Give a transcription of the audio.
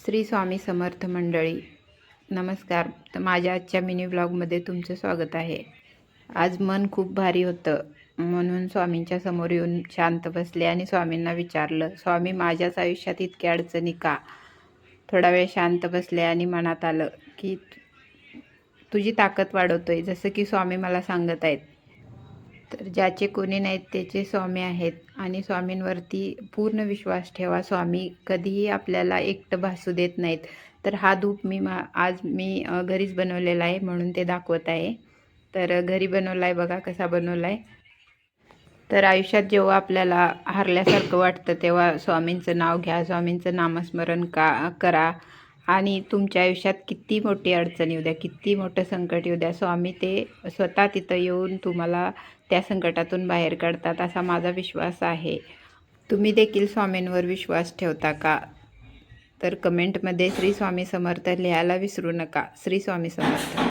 श्री स्वामी समर्थ मंडळी, नमस्कार. तर माझ्या आजच्या मिनी ब्लॉगमध्ये तुमचं स्वागत आहे. आज मन खूप भारी होतं म्हणून स्वामींच्या समोर येऊन शांत बसले आणि स्वामींना विचारलं, स्वामी माझ्याच आयुष्यात इतक्या अडचणी का? थोडा वेळ शांत बसले आणि मनात आलं की तुझी ताकद वाढवतोय, जसं की स्वामी मला सांगत आहेत. तर ज्याचे कोणी नाहीत त्याचे स्वामी आहेत आणि स्वामींवरती पूर्ण विश्वास ठेवा. स्वामी कधीही आपल्याला एकटं भासू देत नाहीत. तर हा धूप आज मी घरीच बनवलेला आहे म्हणून ते दाखवत आहे. तर घरी बनवला आहे, बघा कसा बनवला आहे. तर आयुष्यात जेव्हा आपल्याला हारल्यासारखं वाटतं तेव्हा स्वामींचं नाव घ्या, स्वामींचं नामस्मरण करा आणि तुमच्या आयुष्यात किती मोठी अडचण येऊ द्या, किती मोठं संकट येऊ द्या, स्वामी ते स्वतः तिथं येऊन तुम्हाला त्या संकटातून बाहेर काढतात, असा माझा विश्वास आहे. तुम्ही देखील स्वामींवर विश्वास ठेवता का? तर कमेंटमध्ये श्री स्वामी समर्थ लिहायला विसरू नका. श्री स्वामी समर्थ.